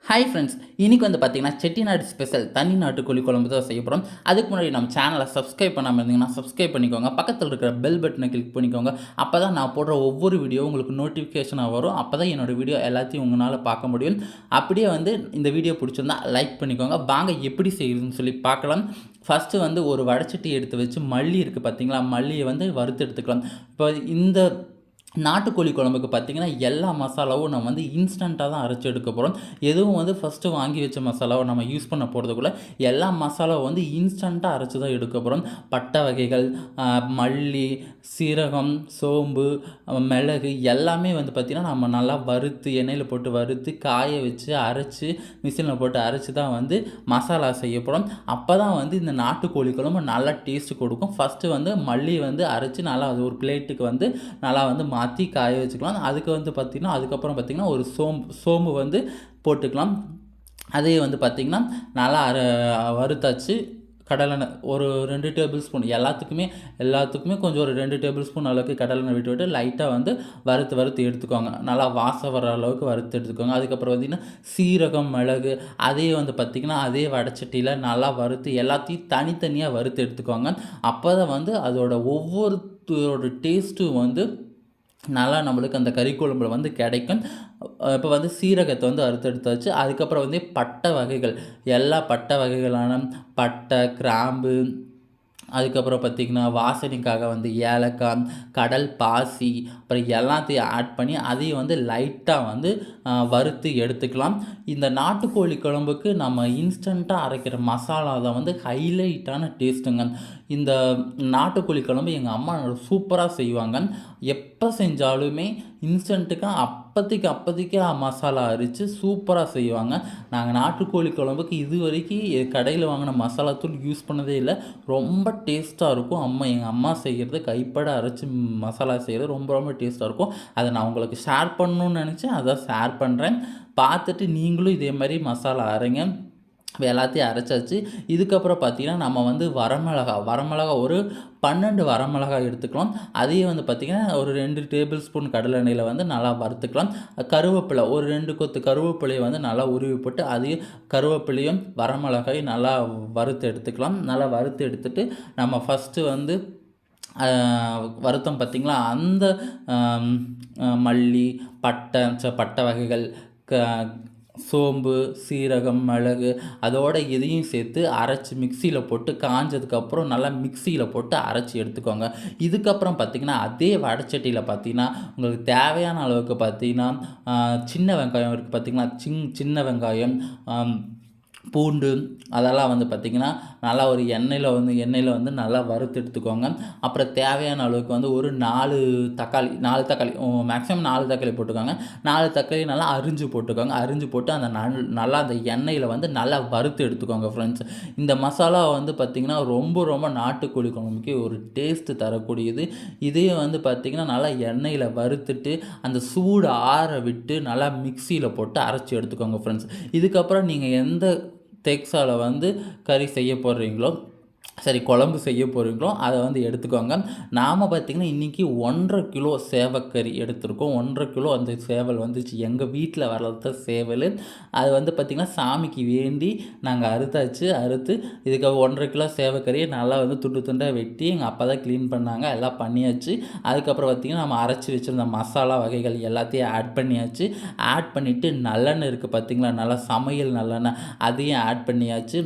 Hi friends, இன்றைக்கி வந்து பார்த்திங்கன்னா செட்டிநாடு ஸ்பெஷல் தனி நாட்டுக்கோழி குழம்பு தான் செய்ய போகிறோம். அதுக்கு முன்னாடி நம்ம சேனலை சப்ஸ்கிரைப் பண்ணாமல் இருந்தீங்கன்னா சப்ஸ்கிரைப் பண்ணிக்கோங்க. பக்கத்தில் இருக்கிற பெல் பட்டனை கிளிக் பண்ணிக்கோங்க. அப்போ தான் நான் போடுற ஒவ்வொரு வீடியோ உங்களுக்கு நோட்டிஃபிகேஷனாக வரும். அப்போ தான் என்னோடய வீடியோ எல்லாத்தையும் உங்களால் பார்க்க முடியும். அப்படியே வந்து இந்த வீடியோ பிடிச்சிருந்தா லைக் பண்ணிக்கோங்க. வாங்க எப்படி செய்யுதுன்னு சொல்லி பார்க்கலாம். ஃபஸ்ட்டு வந்து ஒரு வடைச்சட்டி எடுத்து வச்சு மல்லி இருக்குது பார்த்திங்களா, மல்லியை வந்து வறுத்து எடுத்துக்கலாம். இப்போ இந்த நாட்டுக்கோழி குழம்புக்கு பார்த்திங்கன்னா எல்லா மசாலாவும் நம்ம வந்து இன்ஸ்டண்ட்டாக தான் அரைச்சி எடுக்க போகிறோம். எதுவும் வந்து ஃபஸ்ட்டு வாங்கி வச்ச மசாலாவை நம்ம யூஸ் பண்ண போகிறதுக்குள்ள எல்லா மசாலாவும் வந்து இன்ஸ்டண்ட்டாக அரைச்சி தான் எடுக்க போகிறோம். பட்டை வகைகள், மல்லி, சீரகம், சோம்பு, மிளகு எல்லாமே வந்து பார்த்திங்கன்னா நம்ம நல்லா வறுத்து எண்ணெயில் போட்டு வறுத்து காய வச்சு அரைச்சி மிஷினில் போட்டு அரைச்சி தான் வந்து மசாலா செய்ய போகிறோம். அப்போ தான் வந்து இந்த நாட்டுக்கோழி குழம்பு நல்லா டேஸ்ட்டு கொடுக்கும். ஃபஸ்ட்டு வந்து மல்லி வந்து அரைச்சி நல்லா அது ஒரு பிளேட்டுக்கு வந்து நல்லா வந்து மாற்றி காய வச்சுக்கலாம். அதுக்கு வந்து பார்த்திங்கன்னா அதுக்கப்புறம் பார்த்திங்கன்னா ஒரு சோம்பு வந்து போட்டுக்கலாம். அதே வந்து பார்த்திங்கன்னா நல்லா வறுத்தாச்சு. கடலெண்ணெய் ஒரு 2 டேபிள் ஸ்பூன் எல்லாத்துக்குமே கொஞ்சம் ஒரு 2 டேபிள் ஸ்பூன் அளவுக்கு கடலெண்ணெய் விட்டு லைட்டாக வந்து வறுத்து எடுத்துக்கோங்க. நல்லா வாசம் வர அளவுக்கு வறுத்து எடுத்துக்கோங்க. அதுக்கப்புறம் பார்த்திங்கன்னா சீரகம், மிளகு அதே வந்து பார்த்திங்கன்னா அதே வடைச்சட்டியில் நல்லா வறுத்து எல்லாத்தையும் தனித்தனியாக வறுத்து எடுத்துக்கோங்க. அப்போ தான் வந்து அதோட ஒவ்வொருத்தரோட டேஸ்ட்டும் வந்து நல்லா நம்மளுக்கு அந்த கறி குழம்புல வந்து கிடைக்கும். இப்போ வந்து சீரகத்தை வந்து எடுத்தாச்சு. அதுக்கப்புறம் வந்து பட்டை வகைகள், எல்லா பட்டை வகைகளான பட்டை, கிராம்பு, அதுக்கப்புறம் பார்த்திங்கன்னா வாசனைக்காக வந்து ஏலக்காய், கடல் பாசி, அப்புறம் எல்லாத்தையும் ஆட் பண்ணி அதையும் வந்து லைட்டாக வந்து வறுத்து எடுத்துக்கலாம். இந்த நாட்டுக்கோழி குழம்புக்கு நம்ம இன்ஸ்டண்ட்டாக அரைக்கிற மசாலா தான் வந்து ஹைலைட்டான டேஸ்ட்டுங்க. இந்த நாட்டுக்கோழி குழம்பு எங்கள் அம்மா சூப்பராக செய்வாங்க. எப்போ செஞ்சாலுமே இன்ஸ்டண்ட்டுக்கு அப்போதைக்கு மசாலா அரைச்சி சூப்பராக செய்வாங்க. நாங்கள் நாட்டுக்கோழி குழம்புக்கு இது வரைக்கும் கடையில் வாங்கின மசாலா தூள் யூஸ் பண்ணதே இல்லை. ரொம்ப டேஸ்ட்டாக இருக்கும். எங்கள் அம்மா செய்கிறது கைப்பட அரைச்சி மசாலா செய்கிறது ரொம்ப ரொம்ப டேஸ்ட்டாக இருக்கும். அதை நான் உங்களுக்கு ஷேர் பண்ணணுன்னு நினச்சேன், அதான் ஷேர் பண்ணுறேன். பார்த்துட்டு நீங்களும் இதே மாதிரி மசாலா அரைங்க. எல்லாத்தையும் அரைச்சாச்சு. இதுக்கப்புறம் பார்த்திங்கன்னா நம்ம வந்து வரமிளகா ஒரு 12 வரமிளகாய் எடுத்துக்கலாம். அதையும் வந்து பார்த்திங்கன்னா ஒரு 2 டேபிள் ஸ்பூன் கடலெண்ணெயில் வந்து நல்லா வறுத்துக்கலாம். கருவேப்பிலை ஒரு 2 கொத்து கருவேப்பிலையை வந்து நல்லா உருவி போட்டு அதையும் கருவேப்பிலையும் வரமிளகாயும் நல்லா வறுத்து எடுத்துக்கலாம். நல்லா வறுத்து எடுத்துட்டு நம்ம ஃபஸ்ட்டு வந்து வருத்தம் பார்த்திங்களா அந்த மல்லி, பட்டை வகைகள், சோம்பு, சீரகம், மிளகு அதோட இதையும் சேர்த்து அரைச்சி மிக்சியில் போட்டு காஞ்சதுக்கப்புறம் நல்லா மிக்சியில் போட்டு அரைச்சி எடுத்துக்கோங்க. இதுக்கப்புறம் பார்த்திங்கன்னா அதே வடைச்சட்டியில் பார்த்திங்கன்னா உங்களுக்கு தேவையான அளவுக்கு பார்த்திங்கன்னா சின்ன வெங்காயம் இருக்குது பார்த்திங்கன்னா, சின்ன வெங்காயம், பூண்டு அதெல்லாம் வந்து பார்த்திங்கன்னா நல்லா ஒரு எண்ணெயில் வந்து நல்லா வறுத்து எடுத்துக்கோங்க. அப்புறம் தேவையான அளவுக்கு வந்து ஒரு 4 தக்காளி மேக்ஸிமம் 4 தக்காளி போட்டுக்கோங்க. 4 தக்காளி நல்லா அரிஞ்சு போட்டுக்கோங்க. அரிஞ்சு போட்டு அந்த நல்லா அந்த எண்ணெயில் வந்து நல்லா வறுத்து எடுத்துக்கோங்க ஃப்ரெண்ட்ஸ். இந்த மசாலா வந்து பார்த்திங்கன்னா ரொம்ப ரொம்ப நாட்டுக்கோழி குழம்புக்கு ஒரு டேஸ்ட்டு தரக்கூடியது. இதையும் வந்து பார்த்திங்கன்னா நல்லா எண்ணெயில் வறுத்துட்டு அந்த சூடு ஆற விட்டு நல்லா மிக்சியில் போட்டு அரைச்சி எடுத்துக்கோங்க ஃப்ரெண்ட்ஸ். இதுக்கப்புறம் நீங்கள் எந்த டெக்ஸால் வந்து கறி செய்ய போடுறீங்களோ குழம்பு செய்ய போகிறீங்களோ அதை வந்து எடுத்துக்கோங்க. நாம் பார்த்திங்கன்னா இன்றைக்கி 1.5 கிலோ சேவக்கறி எடுத்துருக்கோம். 1.5 கிலோ அந்த சேவல் வந்துச்சு. எங்கள் வீட்டில் வளர்த்த சேவல். அது வந்து பார்த்திங்கன்னா சாமிக்கு வேண்டி நாங்கள் அறுத்து இதுக்கு 1.5 கிலோ சேவக்கறியை நல்லா வந்து துண்டாக வெட்டி எங்கள் அப்பா தான் க்ளீன் பண்ணாங்க. எல்லாம் பண்ணியாச்சு. அதுக்கப்புறம் பார்த்திங்கன்னா நம்ம அரைச்சி வச்சுருந்த மசாலா வகைகள் எல்லாத்தையும் ஆட் பண்ணியாச்சு. ஆட் பண்ணிவிட்டு நல்லெண்ணெய் இருக்குது பார்த்திங்களா, நல்லா சமையல் நல்லெண்ணெய், அதையும் ஆட் பண்ணியாச்சு.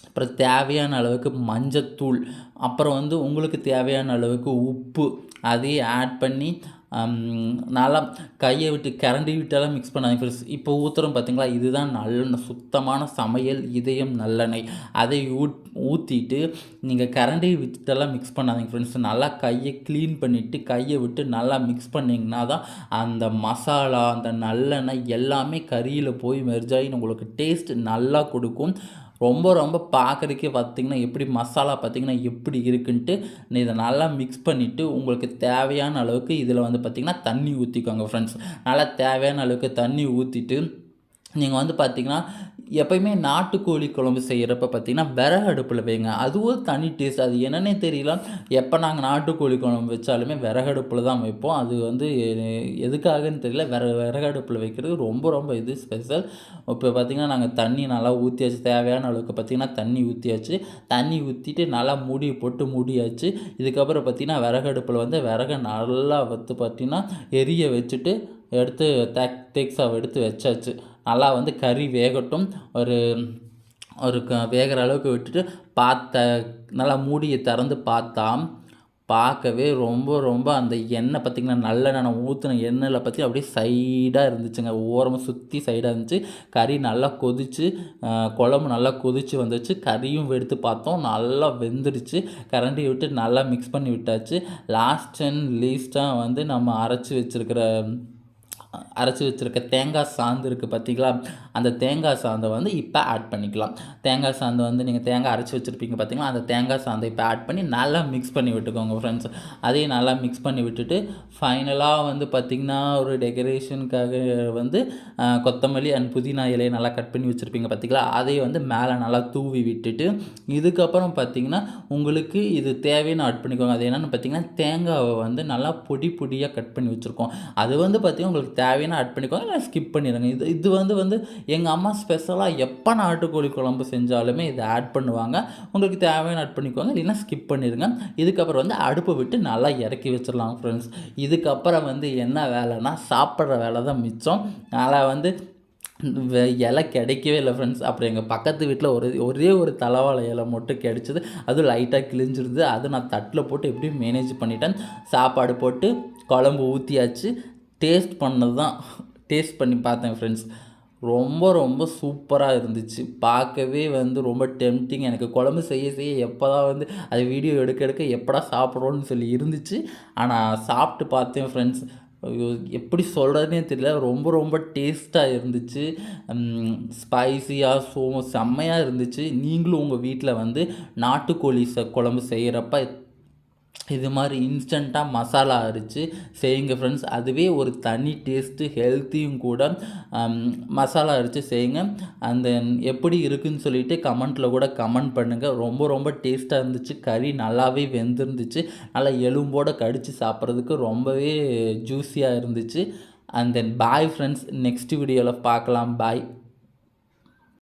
அப்புறம் தேவையான அளவுக்கு மஞ்சத்தூள், அப்புறம் வந்து உங்களுக்கு தேவையான அளவுக்கு உப்பு அதையும் ஆட் பண்ணி நல்லா கையை விட்டு கரண்டி விட்டாலும் மிக்ஸ் பண்ணாதீங்க ஃப்ரெண்ட்ஸ். இப்போ ஊற்றுறோம் பார்த்திங்களா, இதுதான் நல்லெண்ணெய், சுத்தமான சமையல் இதயம் நல்லெண்ணெய். அதை ஊற்றிட்டு நீங்கள் கரண்டி விட்டுட்டெல்லாம் மிக்ஸ் பண்ணாதீங்க ஃப்ரெண்ட்ஸ். நல்லா கையை க்ளீன் பண்ணிவிட்டு கையை விட்டு நல்லா மிக்ஸ் பண்ணிங்கன்னா தான் அந்த மசாலா அந்த நல்லெண்ணெய் எல்லாமே கறியில் போய் மெர்ஜாகி உங்களுக்கு டேஸ்ட் நல்லா கொடுக்கும். ரொம்ப ரொம்ப பார்க்குறதுக்கே பார்த்திங்கன்னா எப்படி மசாலா பார்த்திங்கன்னா எப்படி இருக்குன்ட்டு இதை நல்லா மிக்ஸ் பண்ணிவிட்டு உங்களுக்கு தேவையான அளவுக்கு இதில் வந்து பார்த்திங்கன்னா தண்ணி ஊற்றிக்கோங்க ஃப்ரெண்ட்ஸ். நல்லா தேவையான அளவுக்கு தண்ணி ஊற்றிட்டு நீங்கள் வந்து பார்த்தீங்கன்னா, எப்பயுமே நாட்டுக்கோழி குழம்பு செய்கிறப்ப பார்த்தீங்கன்னா, விறகு அடுப்பில வைங்க. அது ஒரு தனி டேஸ்ட். அது என்னன்னே தெரியல. எப்போ நாங்கள் நாட்டுக்கோழி குழம்பு வச்சாலுமே விறகு அடுப்பில தான் வைப்போம். அது வந்து எதுக்காகன்னு தெரியல. விறகு அடுப்பில வைக்கிறது ரொம்ப ரொம்ப இது ஸ்பெஷல். இப்போ பார்த்தீங்கன்னா, நாங்கள் தண்ணி நல்லா ஊற்றியாச்சு. தேவையான அளவுக்கு பார்த்தீங்கன்னா, தண்ணி ஊற்றியாச்சு. தண்ணி ஊற்றிட்டு நல்லா மூடிய போட்டு மூடியாச்சு. இதுக்கப்புறம் பார்த்தீங்கன்னா, விறகு அடுப்பில வந்து விறக நல்லா வந்து பார்த்தீங்கன்னா, எரிய வச்சுட்டு எடுத்து தேக்ஸாவை எடுத்து வச்சாச்சு. நல்லா வந்து கறி வேகட்டும். ஒரு ஒரு வேகிற அளவுக்கு விட்டுட்டு நல்லா மூடியை திறந்து பார்த்தா, பார்க்கவே ரொம்ப ரொம்ப அந்த எண்ணெய் பார்த்திங்கன்னா, நல்லெண்ணெய் நான் ஊற்றின எண்ணெயில் பார்த்தி அப்படியே சைடாக இருந்துச்சுங்க. ஓரமாக சுற்றி சைடாக இருந்துச்சு. கறி நல்லா கொதிச்சு, குழம்பு நல்லா கொதிச்சு வந்துச்சு. கறியும் எடுத்து பார்த்தோம், நல்லா வெந்துடுச்சு. கரண்டி விட்டு நல்லா மிக்ஸ் பண்ணி விட்டாச்சு. லாஸ்ட் அண்ட் லீஸ்ட்டாக வந்து நம்ம அரைச்சி வச்சுருக்க தேங்காய் சாந்து இருக்குது பார்த்தீங்களா, அந்த தேங்காய் சாந்தை வந்து இப்போ ஆட் பண்ணிக்கலாம். தேங்காய் சாந்து வந்து நீங்கள் தேங்காய் அரைச்சி வச்சுருப்பீங்க பார்த்தீங்களா, அந்த தேங்காய் சாந்தை இப்போ ஆட் பண்ணி நல்லா மிக்ஸ் பண்ணி விட்டுக்கோங்க ஃப்ரெண்ட்ஸ். அதையும் நல்லா மிக்ஸ் பண்ணி விட்டுட்டு ஃபைனலாக வந்து பார்த்திங்கன்னா, ஒரு டெக்கரேஷனுக்காக வந்து கொத்தமல்லி அண்ட் புதினா இலையை நல்லா கட் பண்ணி வச்சுருப்பீங்க பார்த்தீங்களா, அதையும் வந்து மேலே நல்லா தூவி விட்டுட்டு, இதுக்கப்புறம் பார்த்திங்கன்னா உங்களுக்கு இது தேவைன்னு ஆட் பண்ணிக்கோங்க. அது என்னென்னு பார்த்தீங்கன்னா, தேங்காவை வந்து நல்லா பொடியாக கட் பண்ணி வச்சுருக்கோம். அது வந்து பார்த்திங்கன்னா உங்களுக்கு தேவையான ஆட் பண்ணிக்கோங்க, இல்லை ஸ்கிப் பண்ணிடுங்க. இது வந்து எங்கள் அம்மா ஸ்பெஷலாக எப்போ நாட்டுக்கோழி குழம்பு செஞ்சாலுமே இதை ஆட் பண்ணுவாங்க. உங்களுக்கு தேவையான ஆட் பண்ணிக்கோங்க, இல்லைன்னா ஸ்கிப் பண்ணிடுங்க. இதுக்கப்புறம் வந்து அடுப்பை விட்டு நல்லா இறக்கி வச்சிடலாம் ஃப்ரெண்ட்ஸ். இதுக்கப்புறம் வந்து என்ன வேலைன்னா, சாப்பிட்ற வேலை தான் மிச்சம். அதனால் வந்து இலை கிடைக்கவே இல்லை ஃப்ரெண்ட்ஸ். அப்புறம் எங்கள் பக்கத்து வீட்டில் ஒரே ஒரு தலவாழை இலை மட்டும் கிடச்சிது. அதுவும் லைட்டாக கிழிஞ்சிருது. அது நான் தட்டில் போட்டு எப்படியும் மேனேஜ் பண்ணிட்டேன். சாப்பாடு போட்டு குழம்பு ஊற்றியாச்சு. டேஸ்ட் பண்ணி பார்த்தேன் ஃப்ரெண்ட்ஸ். ரொம்ப ரொம்ப சூப்பராக இருந்துச்சு. பார்க்கவே வந்து ரொம்ப டெம்ப்டிங். எனக்கு குழம்பு செய்ய எப்போ தான் வந்து அது வீடியோ எடுக்க எப்படா சாப்பிட்றோன்னு சொல்லி இருந்துச்சு. ஆனால் சாப்பிட்டு பார்த்தேன் ஃப்ரெண்ட்ஸ். ஐயோ, எப்படி சொல்கிறதுனே தெரியல. ரொம்ப ரொம்ப டேஸ்ட்டாக இருந்துச்சு. ஸ்பைசியாக செம்மையாக இருந்துச்சு. நீங்களும் உங்கள் வீட்டில் வந்து நாட்டுக்கோழி குழம்பு செய்கிறப்ப இது மாதிரி இன்ஸ்டண்ட்டாக மசாலா அரைச்சி செய்யுங்க ஃப்ரெண்ட்ஸ். அதுவே ஒரு தனி டேஸ்ட்டு, ஹெல்த்தியும் கூட. மசாலா அரைச்சி செய்யுங்க. அந்த எப்படி இருக்குதுன்னு சொல்லிவிட்டு கமெண்ட்டில் கூட கமெண்ட் பண்ணுங்கள். ரொம்ப ரொம்ப டேஸ்ட்டாக இருந்துச்சு. கறி நல்லாவே வெந்திருந்துச்சு. நல்லா எலும்போடு கடித்து சாப்பிட்றதுக்கு ரொம்பவே ஜூஸியாக இருந்துச்சு. And then bye friends. Next வீடியோவில் பார்க்கலாம். பாய்.